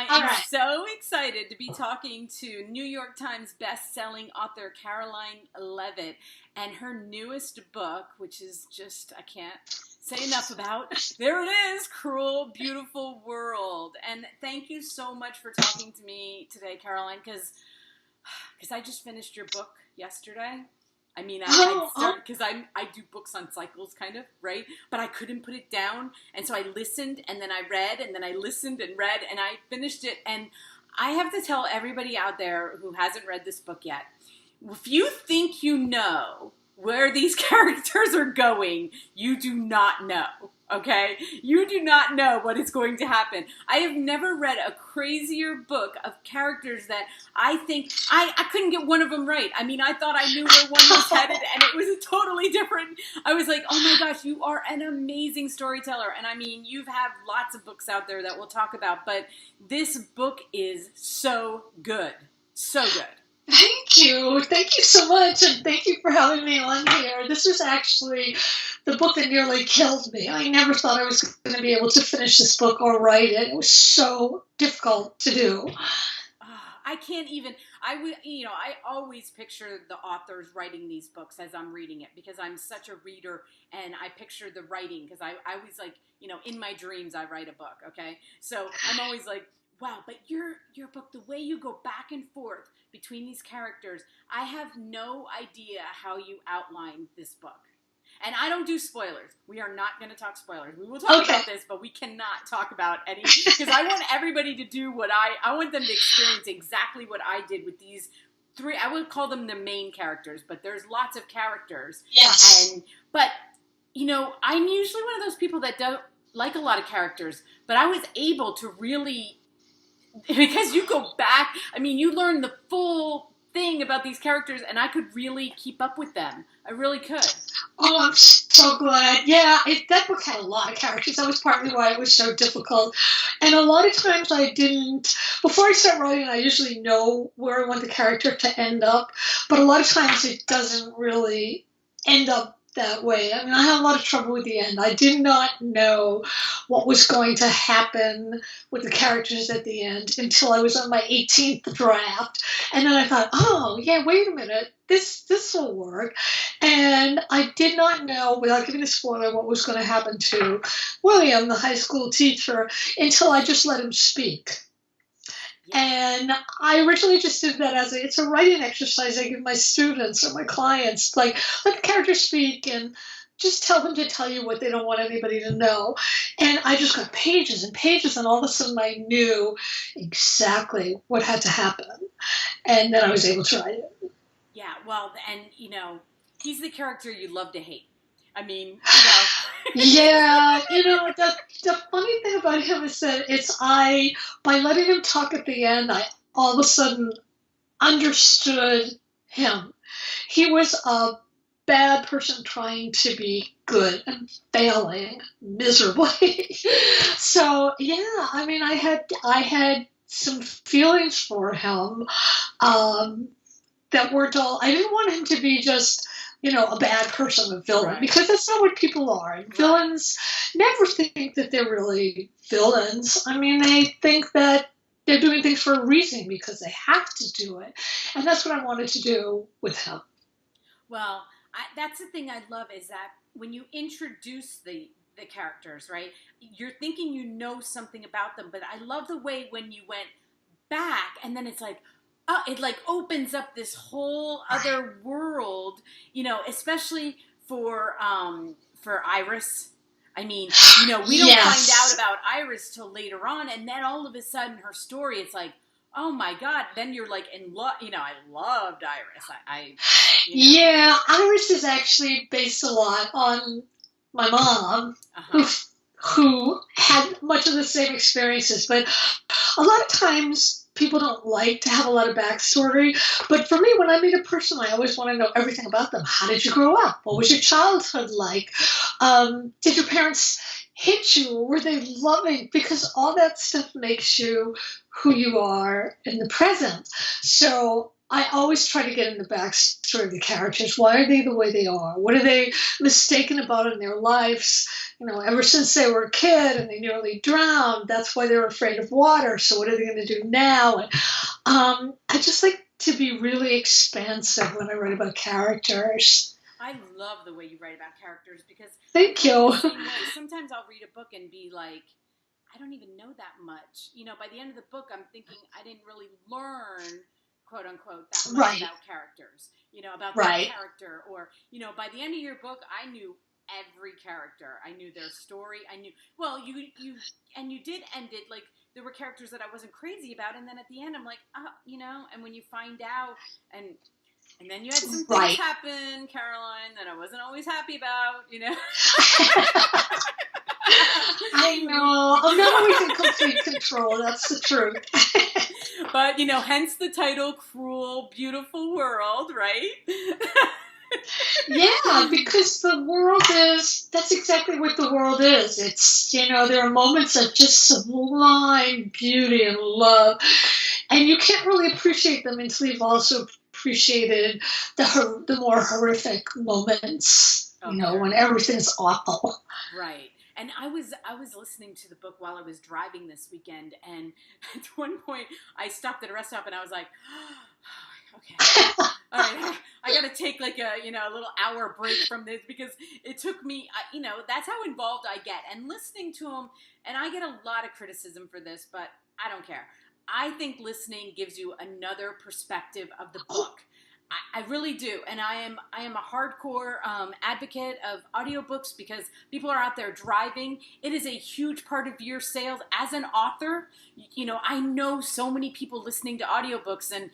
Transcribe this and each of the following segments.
I All am right. so excited to be talking to New York Times best-selling author Caroline Leavitt and her newest book, which is just, I can't say enough about. There it is, Cruel, Beautiful World. And thank you so much for talking to me today, Caroline, because I just finished your book yesterday. I mean, because I do books on cycles, kind of, right? But I couldn't put it down, and so I listened, and then I read, and then I listened and read, and I finished it. And I have to tell everybody out there who hasn't read this book yet, if you think you know where these characters are going, you do not know, okay? You do not know what is going to happen. I have never read a crazier book of characters that I think, I couldn't get one of them right. I mean, I thought I knew where one was headed, and it was a totally different, I was like, oh my gosh, you are an amazing storyteller. And I mean, you have lots of books out there that we'll talk about, but this book is so good. So good. Thank you. Thank you so much, and thank you for having me on here. This was actually the book that nearly killed me. I never thought I was going to be able to finish this book or write it. It was so difficult to do. I can't even, I always picture the authors writing these books as I'm reading it, because I'm such a reader, and I picture the writing, because I always like, in my dreams I write a book, okay? So I'm always like, wow, but your book, the way you go back and forth between these characters, I have no idea how you outline this book. And I don't do spoilers. We are not going to talk spoilers. We will talk about this, but we cannot talk about any, because I want everybody to do what I want them to experience exactly what I did with these three. I would call them the main characters, but there's lots of characters. Yes. But I'm usually one of those people that don't like a lot of characters, but I was able to really, because you go back, I mean, you learn the full thing about these characters, and I could really keep up with them. I really could. Oh, I'm so glad. Yeah, that book had a lot of characters. That was partly why it was so difficult. And a lot of times I didn't, before I start writing, I usually know where I want the character to end up, but a lot of times it doesn't really end up that way. I mean, I had a lot of trouble with the end. I did not know what was going to happen with the characters at the end until I was on my 18th draft. And then I thought, oh, yeah, wait a minute. This will work. And I did not know, without giving a spoiler, what was going to happen to William, the high school teacher, until I just let him speak. And I originally just did that it's a writing exercise I give my students or my clients, like, let the characters speak and just tell them to tell you what they don't want anybody to know. And I just got pages and pages, and all of a sudden I knew exactly what had to happen. And then I was able to write it. Yeah, well, and, he's the character you love to hate. I mean, Yeah, the funny thing about him is that by letting him talk at the end, I all of a sudden understood him. He was a bad person trying to be good and failing miserably. So, yeah, I mean, I had some feelings for him that were dull. I didn't want him to be just, a bad person, a villain, because that's not what people are. And villains never think that they're really villains. I mean, they think that they're doing things for a reason because they have to do it. And that's what I wanted to do with him. Well, that's the thing I love, is that when you introduce the characters, right, you're thinking you know something about them, but I love the way when you went back and then it's like, it like opens up this whole other world, especially for Iris. I mean, we don't find out about Iris till later on, and then all of a sudden her story, it's like, oh my God, then you're like in love. I loved Iris. Yeah, Iris is actually based a lot on my mom, who had much of the same experiences, but a lot of times people don't like to have a lot of backstory. But for me, when I meet a person, I always want to know everything about them. How did you grow up? What was your childhood like? Did your parents hit you? Were they loving? Because all that stuff makes you who you are in the present. So I always try to get in the backstory of the characters. Why are they the way they are? What are they mistaken about in their lives? Ever since they were a kid and they nearly drowned, that's why they're afraid of water. So what are they going to do now? And I just like to be really expansive when I write about characters. I love the way you write about characters because thank you. Sometimes I'll read a book and be like, I don't even know that much. By the end of the book, I'm thinking I didn't really learn, quote unquote, that much about characters. About that character, or by the end of your book, I knew every character. I knew their story. I knew. Well, you did end it like. There were characters that I wasn't crazy about, and then at the end, I'm like, and when you find out, and then you had some things happen, Caroline, that I wasn't always happy about, I know. I'm not always in complete control. That's the truth. But, hence the title, Cruel, Beautiful World, right? Yeah, because the world that's exactly what the world is. It's, there are moments of just sublime beauty and love, and you can't really appreciate them until you've also appreciated the more horrific moments, when everything's awful. Right. And I was listening to the book while I was driving this weekend, and at one point I stopped at a rest stop and I was like, okay, all right, I got to take like a little hour break from this because it took me, that's how involved I get. And listening to them, and I get a lot of criticism for this, but I don't care. I think listening gives you another perspective of the book. I really do, and I am a hardcore advocate of audiobooks because people are out there driving. It is a huge part of your sales as an author. I know so many people listening to audiobooks, and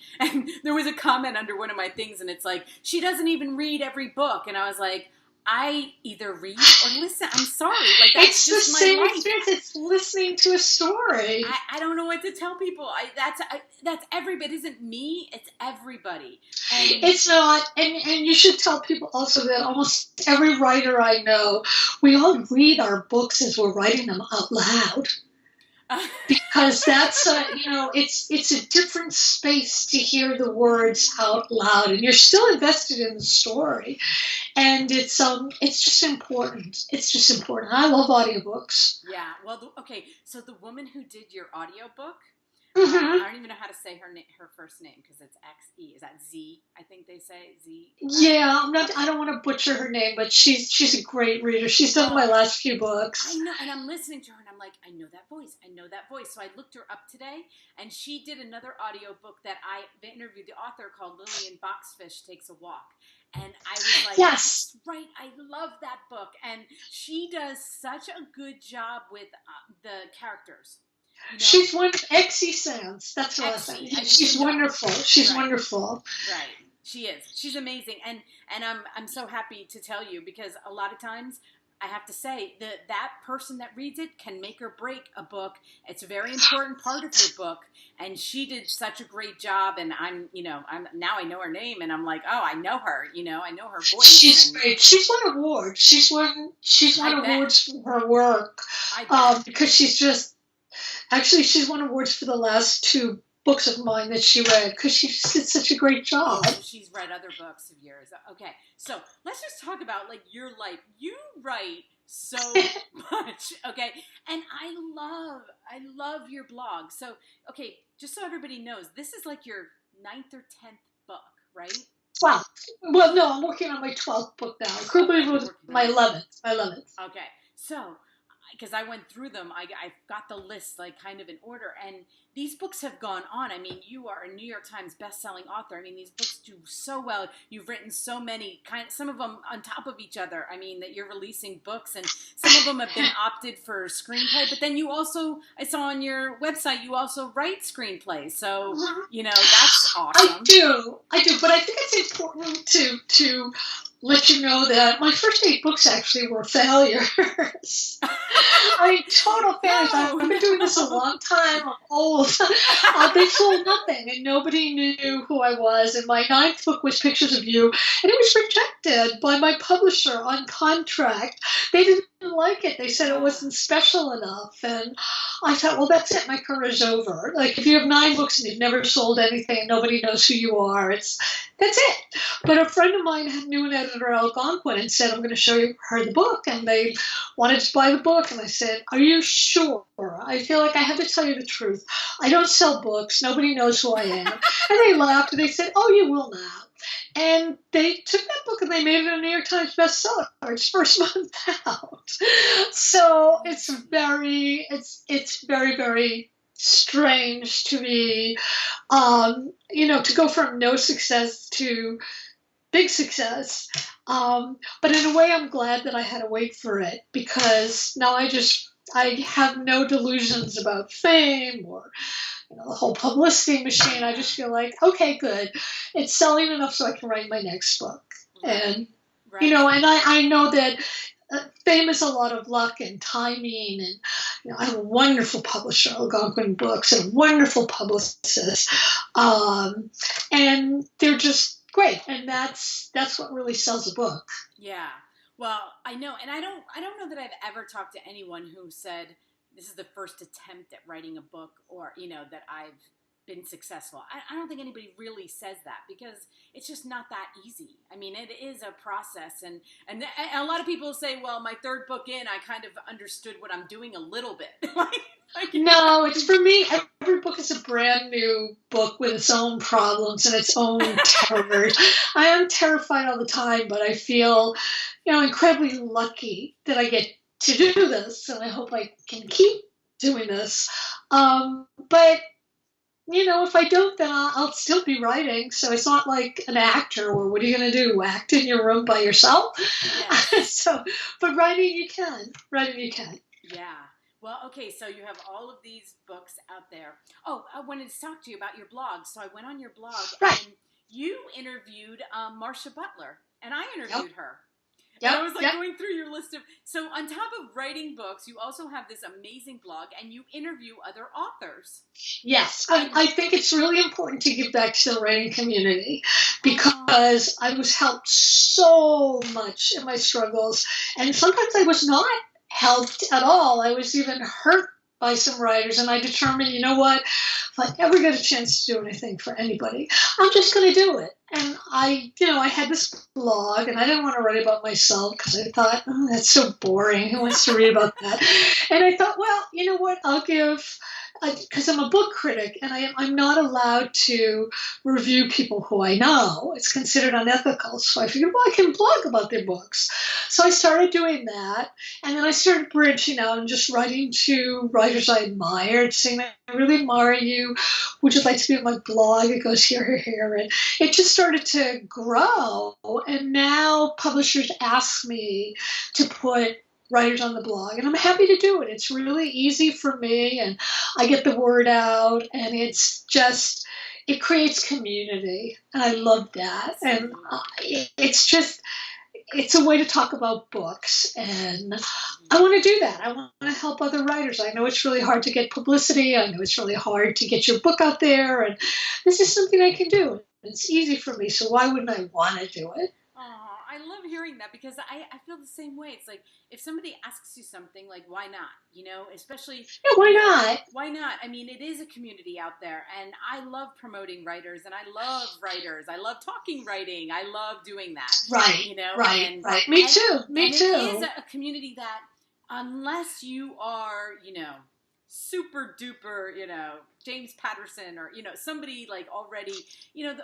there was a comment under one of my things, and it's like, she doesn't even read every book, and I was like, I either read or listen. I'm sorry. Like, that's it's just the my same life. experience. It's listening to a story. I don't know what to tell people. That's everybody. It isn't me. It's everybody. And it's not. And you should tell people also that almost every writer I know, we all read our books as we're writing them out loud. Because that's it's a different space to hear the words out loud, and you're still invested in the story, and it's just important. It's just important. I love audiobooks. Yeah. Well, okay. So the woman who did your audiobook, Mm-hmm. I don't even know how to say her first name because it's X-E. Is that Z? I think they say Z. Yeah, I don't want to butcher her name, but she's a great reader. She's done my last few books. I know, and I'm listening to her, and I'm like, I know that voice. I know that voice. So I looked her up today, and she did another audiobook that they interviewed the author called Lillian Boxfish Takes a Walk. And I was like, yes, that's right, I love that book. And she does such a good job with the characters. She's one Exie Sands. That's what I said. She's wonderful. She's wonderful. Right. She is. She's amazing. And I'm so happy to tell you because a lot of times I have to say that person that reads it can make or break a book. It's a very important part of your book. And she did such a great job. And I'm now I know her name and I'm like, oh, I know her. I know her voice. She's great. She's won awards. She's won awards for her work. Because she's won awards for the last 2 books of mine that she read because she just did such a great job. Oh, she's read other books of yours. Okay, so let's just talk about like your life. You write so much, okay? And I love your blog. So, okay, just so everybody knows, this is like your 9th or 10th book, right? Well, no, I'm working on my 12th book now. I couldn't believe it was my 11th. Okay, so because I went through them, I got the list like kind of in order, and these books have gone on. I mean, you are a New York Times best-selling author. I mean, these books do so well. You've written so many, some of them on top of each other. I mean, that you're releasing books, and some of them have been opted for screenplay. But then you also, I saw on your website, you also write screenplays. So that's awesome. I do. But I think it's important to let you know that my first 8 books actually were failures. I mean, total failures. I've been doing this a long time. I'm old. They sold nothing, and nobody knew who I was. And my 9th book was Pictures of You, and it was rejected by my publisher on contract. They didn't like it. They said it wasn't special enough. And I thought, well, that's it. My career's over. Like, if you have 9 books and you've never sold anything and nobody knows who you are, that's it. But a friend of mine knew an editor at Algonquin and said, I'm going to show her the book. And they wanted to buy the book. And I said, are you sure? I feel like I have to tell you the truth. I don't sell books. Nobody knows who I am. And they laughed and they said, oh, you will now. And they took that book and they made it a New York Times bestseller its first month out. So it's very, very strange to be, to go from no success to big success. But in a way, I'm glad that I had to wait for it, because now I have no delusions about fame or the whole publicity machine. I just feel like, okay, good. It's selling enough so I can write my next book. And, and I know that fame is a lot of luck and timing. And, I have a wonderful publisher, Algonquin Books, and a wonderful publicist. And they're just great. And that's what really sells a book. Yeah. Well, I know. And I don't know that I've ever talked to anyone who said, this is the first attempt at writing a book, or, that I've been successful. I don't think anybody really says that, because it's just not that easy. I mean, it is a process. And a lot of people say, well, my 3rd book in, I kind of understood what I'm doing a little bit. No, it's, for me, every book is a brand new book with its own problems and its own terrors. I am terrified all the time, but I feel, incredibly lucky that I get to do this, and I hope I can keep doing this. But, if I don't, then I'll still be writing. So it's not like an actor, or what are you going to do? Act in your room by yourself? Yes. But writing you can. Yeah. Well, okay, so you have all of these books out there. Oh, I wanted to talk to you about your blog. So I went on your blog, and you interviewed Marcia Butler, and I interviewed her. Yep, and I was going through your list of, so on top of writing books, you also have this amazing blog, and you interview other authors. Yes, I think it's really important to give back to the writing community, because I was helped so much in my struggles, and sometimes I was not helped at all. I was even hurt by some writers, and I determined, you know what, if I ever get a chance to do anything for anybody, I'm just going to do it. And I had this blog, and I didn't want to write about myself, because I thought, oh, that's so boring. Who wants to read about that? And I thought, well, you know what, I'll give, because I'm a book critic, and I'm not allowed to review people who I know. It's considered unethical. So I figured, well, I can blog about their books. So I started doing that, and then I started branching out and just writing to writers I admired, saying, I really admire you. Would you like to be on my blog? It goes here, here, here. And it just started to grow, and now publishers ask me to put writers on the blog, and I'm happy to do it. It's really easy for me, and I get the word out, and it's just, it creates community, and I love that. And it's a way to talk about books, and I want to do that. I want to help other writers. I know it's really hard to get publicity. I know it's really hard to get your book out there, and this is something I can do. It's easy for me, so why wouldn't I want to do it? I love hearing that, because I feel the same way. It's like, if somebody asks you something, like, why not? Especially... Yeah, why not? Why not? I mean, it is a community out there, and I love promoting writers, and I love writers. I love talking writing. I love doing that. Right, right. Me too. It is a community that, unless you are, super duper, James Patterson, or, somebody like already, the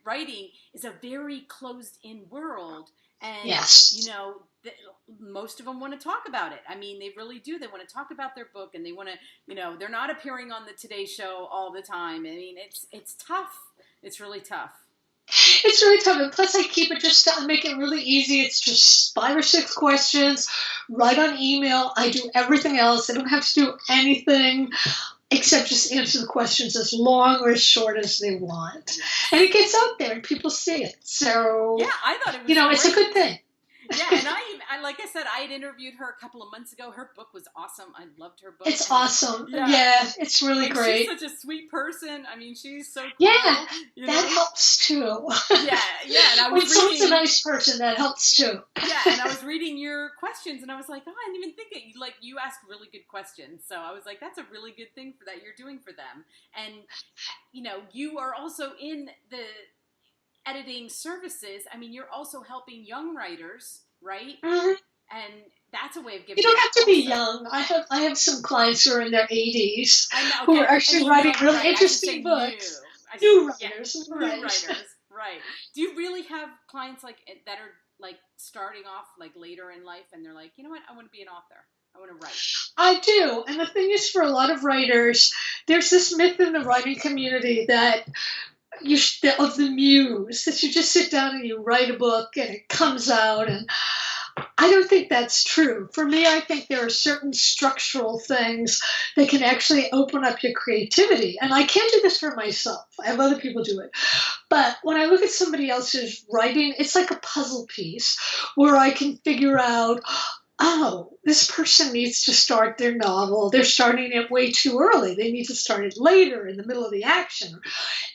writing is a very closed in world. And, yes. Most of them want to talk about it. I mean, they really do. They want to talk about their book, and they want to, they're not appearing on the Today Show all the time. I mean, it's tough. It's really tough. It's really tough, and plus I make it really easy. It's just 5 or 6 questions, right on email. I do everything else. I don't have to do anything except just answer the questions as long or as short as they want. And it gets out there, and people see it. So, yeah, I thought it was it's a good thing. Yeah, and like I said, I had interviewed her a couple of months ago. Her book was awesome. I loved her book. It's awesome. Yeah, it's really great. She's such a sweet person. I mean, she's so cool. Yeah, that helps too. Yeah. And I was when someone's a nice person, that helps too. Yeah, and I was reading your questions, and I was like, oh, I didn't even think it. Like, you ask really good questions. So I was like, that's a really good thing that you're doing for them. And, you are also in the editing services. I mean, you're also helping young writers, right? Mm-hmm. And that's a way of giving. You don't have to be young. I have some clients who are in their 80s who are actually writing really interesting books. New writers. Right. Do you really have clients that are starting off later in life, and they're like, you know what, I want to be an author. I want to write. I do. And the thing is, for a lot of writers, there's this myth in the writing community that of the muse, that you just sit down and you write a book and it comes out. And I don't think that's true. For me, I think there are certain structural things that can actually open up your creativity. And I can't do this for myself. I have other people do it. But when I look at somebody else's writing, it's like a puzzle piece where I can figure out, oh, this person needs to start their novel. They're starting it way too early. They need to start it later in the middle of the action.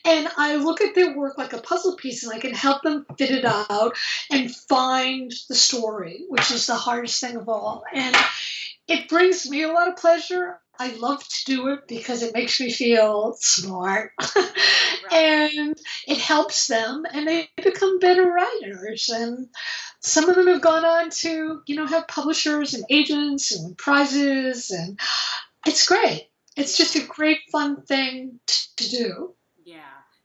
And I look at their work like a puzzle piece, and I can help them fit it out and find the story, which is the hardest thing of all. And it brings me a lot of pleasure. I love to do it because it makes me feel smart. Right. And it helps them, and they become better writers. And some of them have gone on to, have publishers and agents and prizes, and it's great. It's just a great, fun thing to do. Yeah,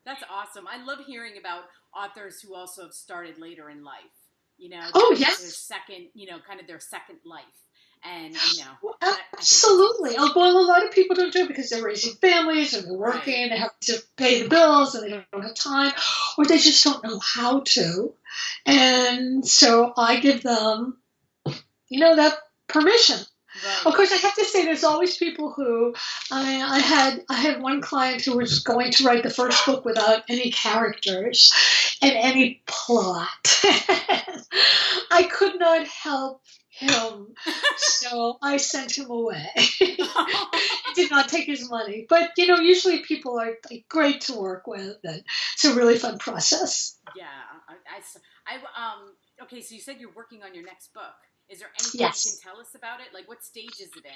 that's awesome. I love hearing about authors who also have started later in life. Oh, yes. Their second, kind of their second life. And, Well, absolutely. Well, a lot of people don't do it because they're raising families, and they're working, right. They have to pay the bills, and they don't have time, or they just don't know how to. And so I give them, that permission. Right. Of course, I have to say, there's always people who, I had one client who was going to write the first book without any characters and any plot. I could not help him, so I sent him away. Did not take his money, but usually people are great to work with, and it's a really fun process. Yeah, okay. So you said you're working on your next book. Is there anything Yes. you can tell us about it? What stage is it in?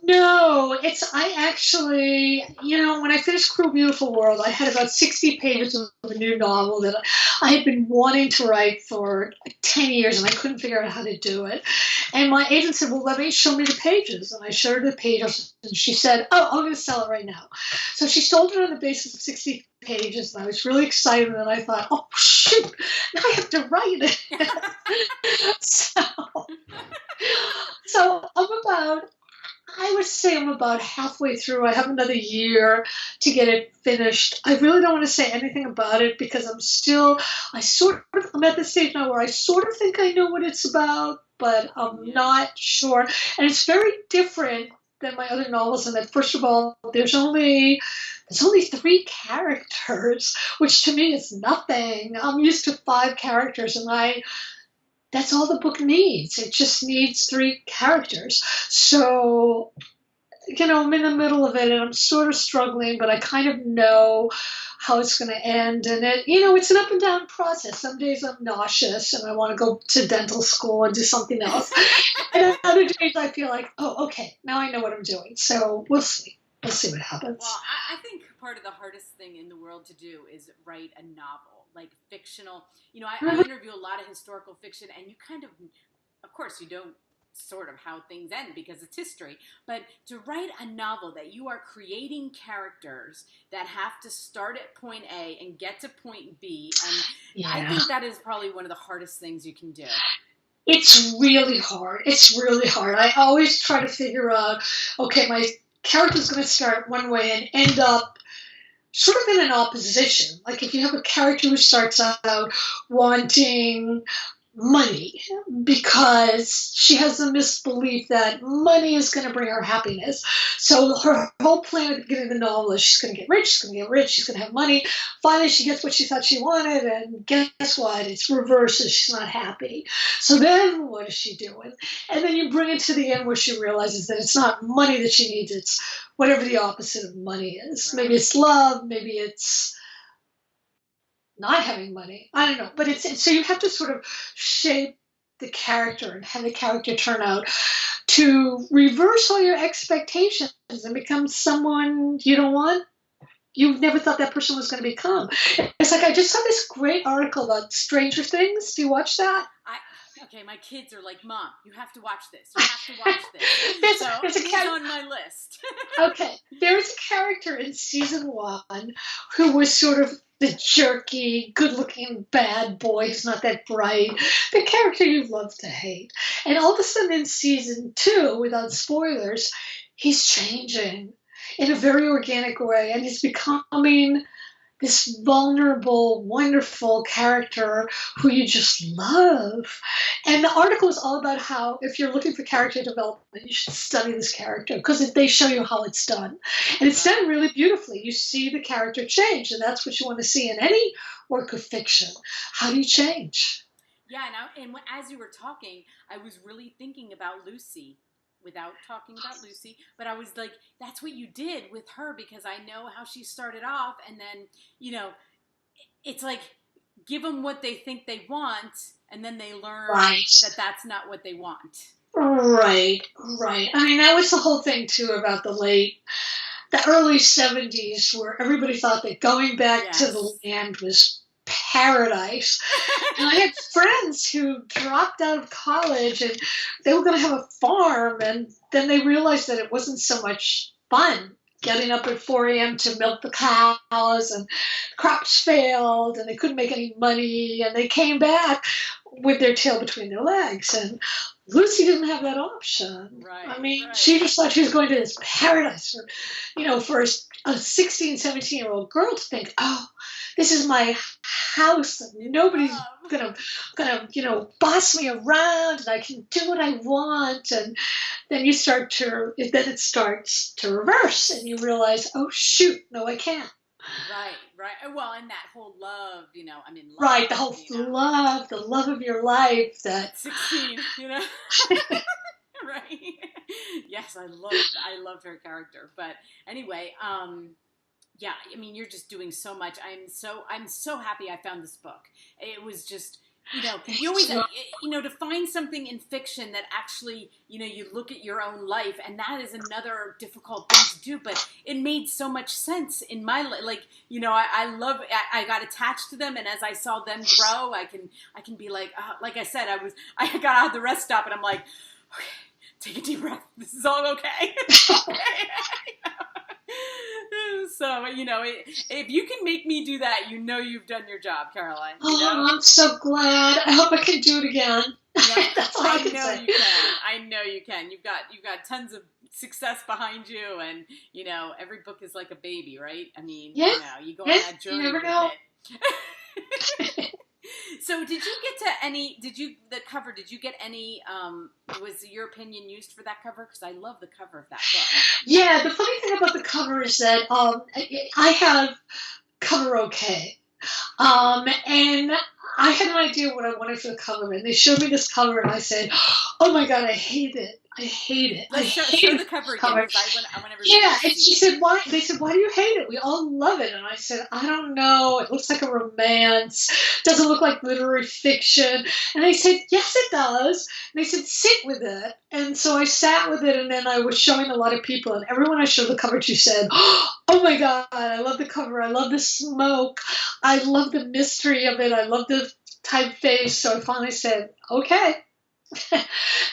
No, I actually, when I finished Cruel Beautiful World, I had about 60 pages of a new novel that I had been wanting to write for 10 years, and I couldn't figure out how to do it. And my agent said, well, show me the pages. And I showed her the pages, and she said, oh, I'm going to sell it right now. So she sold it on the basis of 60 pages, and I was really excited, and I thought, oh, shoot, now I have to write it. So I would say I'm about halfway through. I have another year to get it finished. I really don't want to say anything about it because I'm at the stage now where I sort of think I know what it's about, but I'm not sure. And it's very different than my other novels in that, first of all, there's only 3 characters, which to me is nothing. I'm used to 5 characters, and that's all the book needs. It just needs 3 characters. So, I'm in the middle of it, and I'm sort of struggling, but I kind of know how it's going to end. And it's an up and down process. Some days I'm nauseous, and I want to go to dental school and do something else. And other days I feel like, oh, okay, now I know what I'm doing. So we'll see. We'll see what happens. Well, I think part of the hardest thing in the world to do is write a novel. Fictional. I interview a lot of historical fiction, and you kind of course, you don't sort of how things end because it's history, but to write a novel that you are creating characters that have to start at point A and get to point B, and I think that is probably one of the hardest things you can do. It's really hard. I always try to figure out, okay, my character's going to start one way and end up sort of in an opposition. Like if you have a character who starts out wanting money, because she has the misbelief that money is going to bring her happiness. So her whole plan at the beginning of the novel is she's going to get rich, she's going to get rich, she's going to have money. Finally, she gets what she thought she wanted, and guess what? It's reverses. She's not happy. So then what is she doing? And then you bring it to the end where she realizes that it's not money that she needs, it's whatever the opposite of money is. Right. Maybe it's love, maybe it's not having money. I don't know. But it's so you have to sort of shape the character and have the character turn out to reverse all your expectations and become someone you don't want. You never thought that person was going to become. It's like I just saw this great article about Stranger Things. Do you watch that? Okay, my kids are like, Mom, you have to watch this. You have to watch this. It's on my list. Okay, there's a character in season 1 who was sort of the jerky, good-looking bad boy who's not that bright. The character you love to hate. And all of a sudden in season 2, without spoilers, he's changing in a very organic way, and he's becoming this vulnerable, wonderful character who you just love. And the article is all about how, if you're looking for character development, you should study this character, because they show you how it's done. And it's done really beautifully. You see the character change, and that's what you want to see in any work of fiction. How do you change? Yeah, and as you were talking, I was really thinking about Lucy, without talking about Lucy, but I was like, that's what you did with her, because I know how she started off, and then, it's like, give them what they think they want, and then they learn that that's not what they want. Right. I mean, that was the whole thing, too, about the early 70s, where everybody thought that going back to the land was paradise. And I had friends who dropped out of college and they were going to have a farm, and then they realized that it wasn't so much fun getting up at 4 a.m. to milk the cows, and crops failed and they couldn't make any money, and they came back with their tail between their legs. And Lucy didn't have that option. Right. I mean, she just thought she was going to this paradise for a 16, 17-year-old girl to think, oh, this is my house, and nobody's gonna boss me around, and I can do what I want. And then it starts to reverse, and you realize, oh shoot, no, I can't. Right. Well, and that whole love, I'm in love. Right, the whole love, the love of your life. That 16, Right. Yes, I loved her character. But anyway, yeah, I mean, you're just doing so much. I'm so happy I found this book. It was just, you always, to find something in fiction that actually, you look at your own life, and that is another difficult thing to do, but it made so much sense in my life. Like, I got attached to them, and as I saw them grow, I can be like I said, I got out of the rest stop, and I'm like, okay, take a deep breath. This is all okay. So, if you can make me do that, you've done your job, Caroline. Oh, I'm so glad. I hope I can do it again. Yeah, That's all I can say. You can. I know you can. You've got tons of success behind you, and every book is like a baby, right? I mean, you go on that journey. You never know. So did you get the cover, did you get any, was your opinion used for that cover? Because I love the cover of that book. Yeah, the funny thing about the cover is that I have cover okay. And I had an idea what I wanted for the cover, and they showed me this cover, and I said, oh my God, I hate it. Let's show the cover again, because I want everybody yeah, to and see she said, why? They said, why do you hate it? We all love it. And I said, I don't know. It looks like a romance. Doesn't look like literary fiction. And they said, yes, it does. And they said, sit with it. And so I sat with it, and then I was showing a lot of people, and everyone I showed the cover to said, oh my God, I love the cover. I love the smoke. I love the mystery of it. I love the typeface. So I finally said, okay.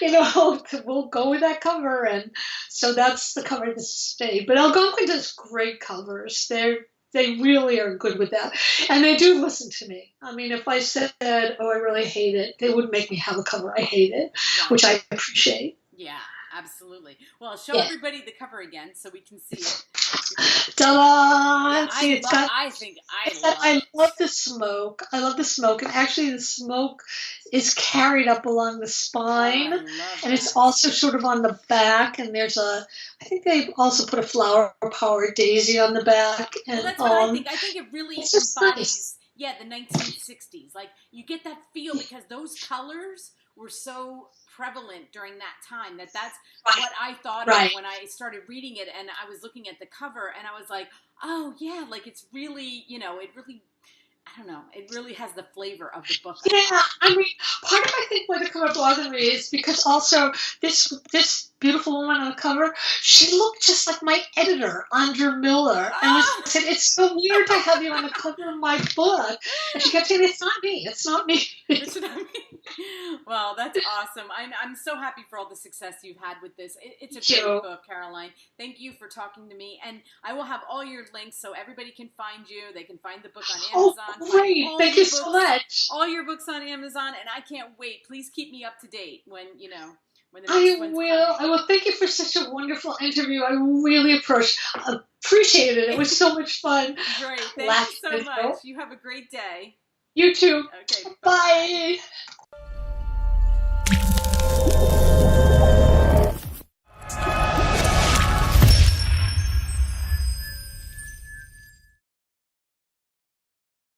We'll go with that cover, and so that's the cover this day. But Algonquin does great covers. They really are good with that, and they do listen to me. I mean, if I said, "Oh, I really hate it," they wouldn't make me have a cover. I hate it, which I appreciate. Yeah. Absolutely. Well, show Yeah. everybody the cover again so we can see it. Ta-da! Yeah, See, I love the smoke. I love the smoke, and actually, the smoke is carried up along the spine, I love and it's that. also sort of on the back. And there's I think they also put a flower power daisy on the back. And well, that's what I think. I think it really it's just embodies, nice. the 1960s. Like you get that feel because those colors were so prevalent during that time that's what I thought of when I started reading it, and I was looking at the cover and I was like, oh yeah, like it's really, it really, I don't know, it really has the flavor of the book. Yeah, I mean, part of I think why the cover bothered me is because also this beautiful woman on the cover, she looked just like my editor, Andrea Miller. And I said, it's so weird to have you on the cover of my book. And she kept saying, it's not me. It's not me. It's not me. Well, that's awesome. I'm so happy for all the success you've had with this. It's a great book, Caroline. Thank you for talking to me. And I will have all your links so everybody can find you. They can find the book on Amazon. Oh, great. Thank you so much. All your books on Amazon. And I can't wait. Please keep me up to date when the next one's coming. I will. Thank you for such a wonderful interview. I really appreciate it. It was so much fun. Great. Thank you so much. You have a great day. You too. Okay. Bye.